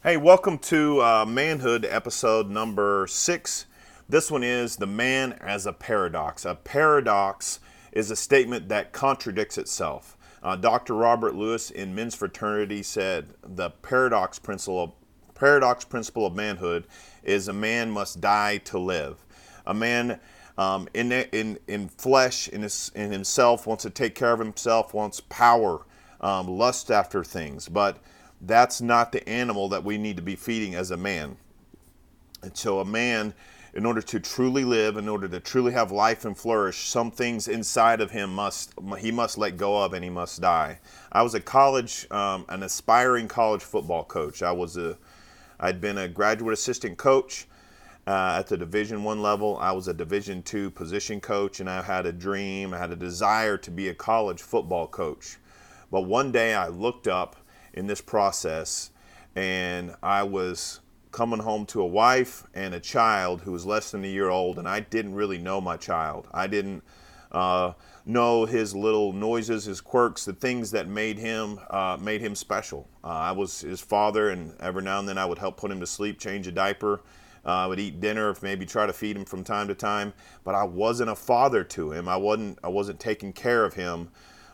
Hey, welcome to Manhood, episode number 6. This one is the man as a paradox. A paradox is a statement that contradicts itself. Dr. Robert Lewis in Men's Fraternity said the paradox principle of manhood is a man must die to live. A man in flesh, in himself, wants to take care of himself, wants power, lust after things, but that's not the animal that we need to be feeding as a man. And so a man, in order to truly live, in order to truly have life and flourish, some things inside of him he must let go of, and he must die. I was an aspiring college football coach. I'd been a graduate assistant coach at the Division I level. I was a Division II position coach, and I had a dream, I had a desire to be a college football coach. But one day I looked up in this process, and I was coming home to a wife and a child who was less than a year old, and I didn't really know my child. I didn't know his little noises, his quirks, the things that made him special. I was his father, and every now and then I would help put him to sleep, change a diaper. I would eat dinner, maybe try to feed him from time to time, but I wasn't a father to him. I wasn't taking care of him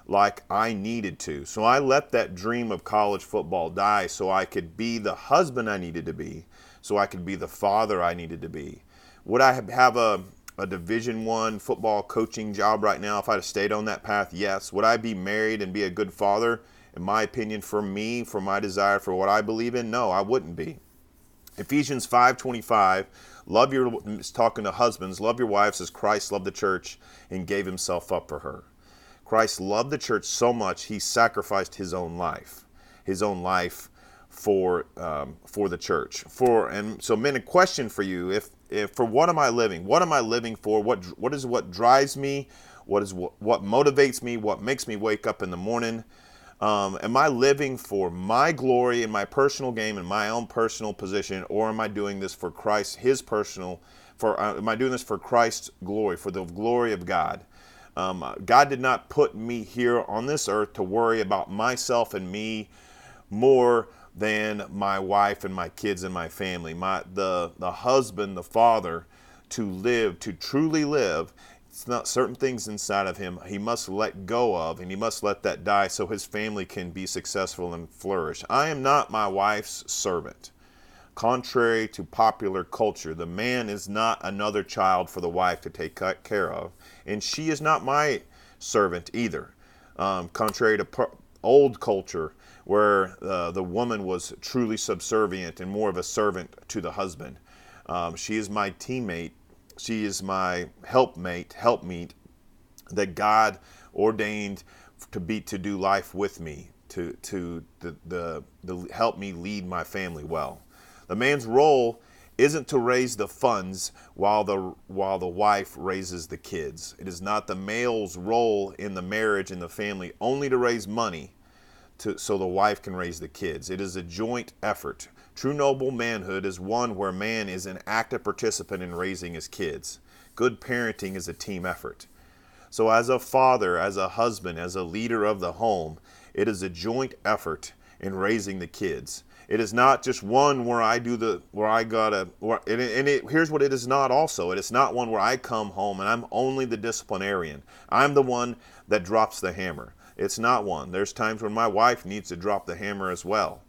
like I needed to. So I let that dream of college football die so I could be the husband I needed to be, so I could be the father I needed to be. Would I have a Division I football coaching job right now if I'd have stayed on that path? Yes. Would I be married and be a good father? In my opinion, for me, for my desire, for what I believe in? No, I wouldn't be. Ephesians 5:25, it's talking to husbands, love your wives as Christ loved the church and gave himself up for her. Christ loved the church so much he sacrificed his own life for the church. And so, men, a question for you: if for what am I living? What am I living for? What drives me? What motivates me? What makes me wake up in the morning? Am I living for my glory and my personal gain and my own personal position, or am I doing this for Christ, am I doing this for Christ's glory, for the glory of God? God did not put me here on this earth to worry about myself and me more than my wife and my kids and my family. The husband, the father, to truly live, it's not certain things inside of him he must let go of, and he must let that die so his family can be successful and flourish. I am not my wife's servant. Contrary to popular culture, the man is not another child for the wife to take care of, and she is not my servant either. Contrary to old culture, where the woman was truly subservient and more of a servant to the husband. She is my teammate. She is my helpmeet that God ordained to do life with me, to help me lead my family well. The man's role isn't to raise the funds while the wife raises the kids. It is not the male's role in the marriage and the family only to raise money so the wife can raise the kids. It is a joint effort. True noble manhood is one where man is an active participant in raising his kids. Good parenting is a team effort. So as a father, as a husband, as a leader of the home, it is a joint effort in raising the kids. It is not just one where here's what it is not also. It is not one where I come home and I'm only the disciplinarian. I'm the one that drops the hammer. It's not one. There's times when my wife needs to drop the hammer as well,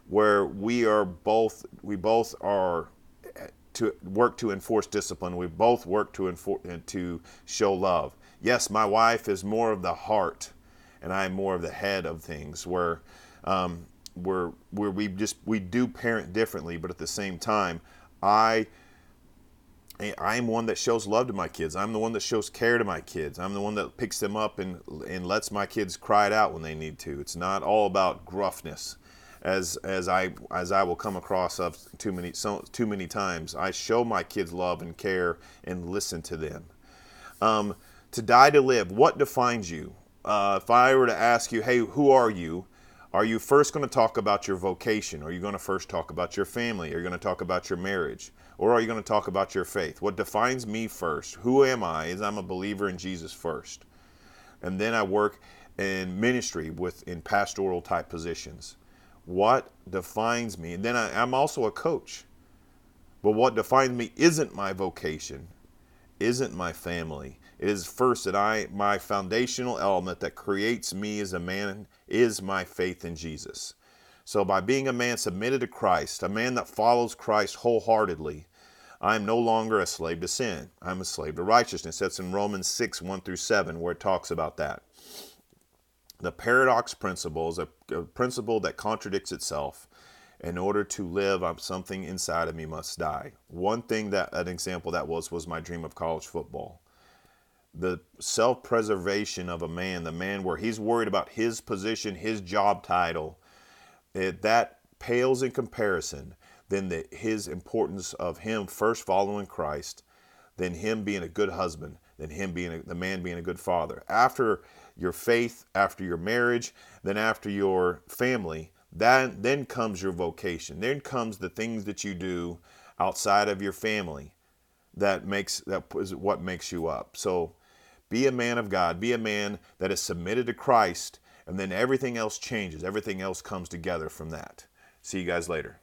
where we both are to work to enforce discipline. We both work to show love. Yes, my wife is more of the heart, and I am more of the head of things, where we do parent differently, but at the same time, I am one that shows love to my kids. I'm the one that shows care to my kids. I'm the one that picks them up and lets my kids cry it out when they need to. It's not all about gruffness, as I will come across of too many times. I show my kids love and care and listen to them. To die to live. What defines you? If I were to ask you, hey, who are you? Are you first going to talk about your vocation? Are you going to first talk about your family? Are you going to talk about your marriage? Or are you going to talk about your faith? What defines me first? Who am I? Is I'm a believer in Jesus first. And then I work in ministry in pastoral type positions. what defines me. And then I'm also a coach. But what defines me isn't my vocation, isn't my family. It is first that my foundational element that creates me as a man is my faith in Jesus. So by being a man submitted to Christ, a man that follows Christ wholeheartedly, I'm no longer a slave to sin. I'm a slave to righteousness. That's in Romans 6, 1-7, where it talks about that. The paradox principle is a principle that contradicts itself. In order to live, something inside of me must die. One thing an example that was my dream of college football. The self-preservation of a man, the man where he's worried about his position, his job title, that pales in comparison than his importance of him first following Christ, then him being a good husband, then him being the man being a good father. After your faith, after your marriage, then after your family, then comes your vocation. Then comes the things that you do outside of your family that is what makes you up. So be a man of God. Be a man that is submitted to Christ, and then everything else changes. Everything else comes together from that. See you guys later.